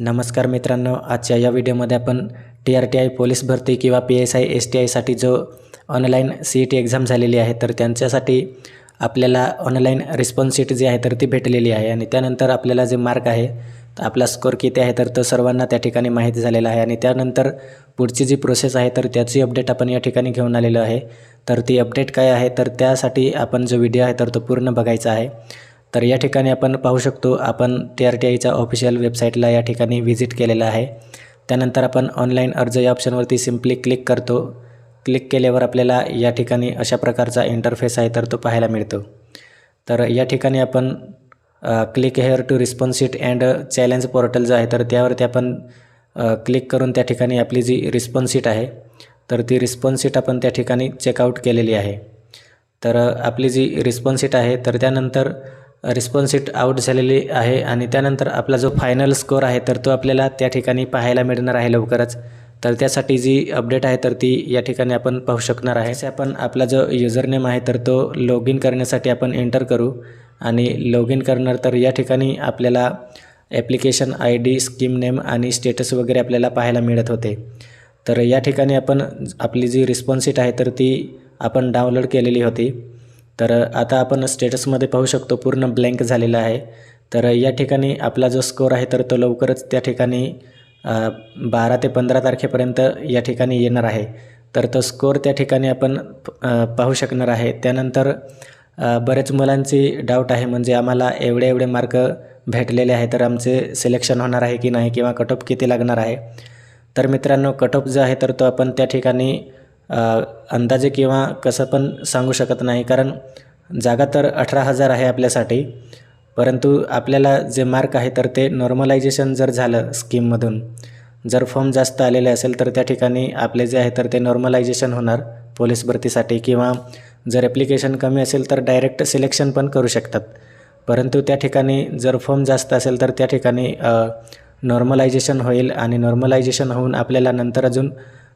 नमस्कार मित्रांनो, आजच्या या व्हिडिओमध्ये आपण TRTI पोलीस भरती किंवा PSI STIसाठी जो ऑनलाईन CET एक्झाम झालेली आहे तर त्यांच्यासाठी आपल्याला ऑनलाईन रिस्पॉन्स शीट जी आहे तर ती भेटलेली आहे आणि त्यानंतर आपल्याला जे मार्क आहे तर आपला स्कोर किती आहे तर तो सर्वांना त्या ठिकाणी माहिती झालेला आहे आणि त्यानंतर पुढची जी प्रोसेस आहे तर त्याची अपडेट आपण या ठिकाणी घेऊन आलेलो आहे। तर ती अपडेट काय आहे तर त्यासाठी आपण जो व्हिडिओ आहे तर तो पूर्ण बघायचा आहे। तर या ठिकाणी आपण पाहू शकतो, आपण TRTIच्या ऑफिशियल वेबसाईटला या ठिकाणी व्हिजिट केलेला आहे। त्यानंतर आपण ऑनलाईन अर्ज या ऑप्शनवरती सिम्पली क्लिक करतो। क्लिक केल्यावर आपल्याला या ठिकाणी अशा प्रकारचा इंटरफेस आहे तर तो पाहायला मिळतो। तर या ठिकाणी आपण click here to response sheet and challenge portal जो आहे तर त्यावरती आपण क्लिक करून त्या ठिकाणी आपली जी रिस्पॉन्स शीट आहे तर ती रिस्पॉन्स शीट आपण त्या ठिकाणी चेकआउट केलेली आहे। तर आपली जी रिस्पॉन्स शीट आहे तर त्यानंतर रिस्पॉन्स शीट आउट झालेली आहे आणि त्यानंतर आपला जो फायनल स्कोर आहे तर तो आपल्याला त्या ठिकाणी पाहायला मिळणार आहे लवकरच। तर त्यासाठी जी अपडेट आहे तर ती या ठिकाणी आपण पाहू शकणार आहे। जसे आपण आपला जो युजरनेम आहे तर तो लॉग इन करण्यासाठी आपण एंटर करू आणि लॉग इन करणार तर या ठिकाणी आपल्याला ॲप्लिकेशन ID, स्कीम नेम आणि स्टेटस वगैरे आपल्याला पाहायला मिळत होते। तर या ठिकाणी आपण आपली जी रिस्पॉन्स शीट आहे तर ती आपण डाउनलोड केलेली होती। तर आता आपण स्टेटसमध्ये पाहू शकतो पूर्ण ब्लँक झालेला आहे। तर या ठिकाणी आपला जो स्कोर आहे तर तो लवकरच त्या ठिकाणी 12 ते 15 तारखेपर्यंत या ठिकाणी येणार आहे। तर तो स्कोर त्या ठिकाणी आपण पाहू शकणार आहे। त्यानंतर बरेच मुलांची डाऊट आहे, म्हणजे आम्हाला एवढे मार्क भेटलेले आहे तर आमचे सिलेक्शन होणार आहे की नाही किंवा कट ऑफ किती लागणार आहे। तर मित्रांनो, कट ऑफ जो आहे तर तो आपण त्या ठिकाणी अंदाजे किंवा कसं पण सांगू शकत नाही, कारण जागा तर 18,000 आहे आपल्यासाठी, परंतु आपल्याला जे मार्क आहे तर ते नॉर्मलायझेशन जर झालं स्कीममधून, जर फॉर्म जास्त आलेले असेल तर त्या ठिकाणी आपले जे आहे तर ते नॉर्मलायझेशन होणार पोलीस भरतीसाठी, किंवा जर ॲप्लिकेशन कमी असेल तर डायरेक्ट सिलेक्शन पण करू शकतात। परंतु त्या ठिकाणी जर फॉर्म जास्त असेल तर त्या ठिकाणी नॉर्मलायझेशन होईल आणि नॉर्मलायझेशन होऊन आपल्याला नंतर अजून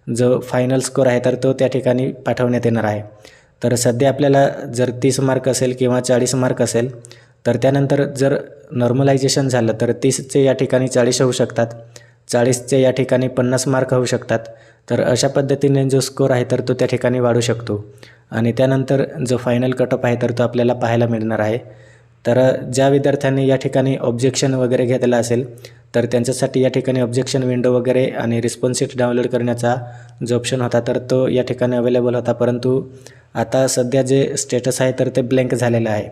जो फायनल स्कोर आहे तर तो त्या ठिकाणी पाठवण्यात येणार आहे। तर सध्या आपल्याला जर 30 मार्क असेल किंवा 40 मार्क असेल तर त्यानंतर जर नॉर्मलायझेशन झालं तर 30चे या ठिकाणी 40 होऊ शकतात, 40चे या ठिकाणी 50 मार्क होऊ शकतात। तर अशा पद्धतीने जो स्कोर आहे तर तो त्या ठिकाणी वाढू शकतो आणि त्यानंतर जो फायनल कट ऑफ आहे तर तो आपल्याला पाहायला मिळणार आहे। तर ज्या विद्यार्थ्यांनी या ठिकाणी ऑब्जेक्शन वगैरे घेतलं असेल तर त्यांच्यासाठी या ठिकाणी ऑब्जेक्शन विंडो वगैरे आणि रिस्पॉन्स शीट डाउनलोड करण्याचा जो ऑप्शन होता तर तो या ठिकाणी अवेलेबल होता, परंतु आता सध्या जे स्टेटस आहे तर ते ब्लँक झालेलं आहे।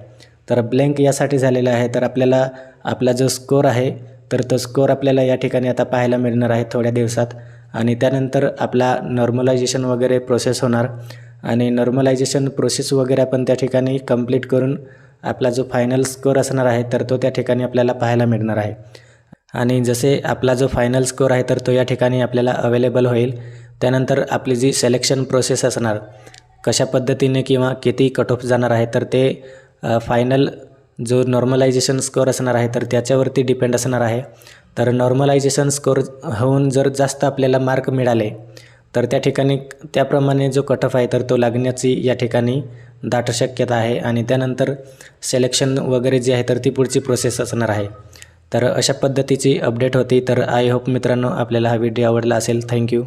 तर ब्लँक यासाठी झालेलं आहे तर आपल्याला आपला जो स्कोर आहे तर तो स्कोर आपल्याला या ठिकाणी आता पाहायला मिळणार आहे थोड्या दिवसात, आणि त्यानंतर आपला नॉर्मलायझेशन वगैरे प्रोसेस होणार आणि नॉर्मलायझेशन प्रोसेस वगैरे आपण त्या ठिकाणी कंप्लीट करून आपला जो फायनल स्कोर असणार आहे तर तो त्या ठिकाणी आपल्याला पाहायला मिळणार आहे। आणि जसे आपला जो फायनल स्कोर आहे तर तो या ठिकाणी आपल्याला अवेलेबल होईल, त्यानंतर आपली जी सिलेक्शन प्रोसेस असणार कशा पद्धतीने किंवा किती कट ऑफ जाणार आहे तर ते फायनल जो नॉर्मलायझेशन स्कोर असणार आहे तर त्याच्यावरती डिपेंड असणार आहे। तर नॉर्मलायझेशन स्कोर होऊन जर जास्त आपल्याला मार्क मिळाले तर त्या ठिकाणी त्याप्रमाणे जो कट ऑफ आहे तर तो लागण्याची या ठिकाणी दाट शक्यता आहे आणि त्यानंतर सिलेक्शन वगैरे जी आहे तर ती पुढची प्रोसेस असणार आहे। तर अशा पद्धतीची अपडेट होती। तर आय होप मित्रांनो आपल्याला हा व्हिडिओ आवडला असेल। थँक्यू।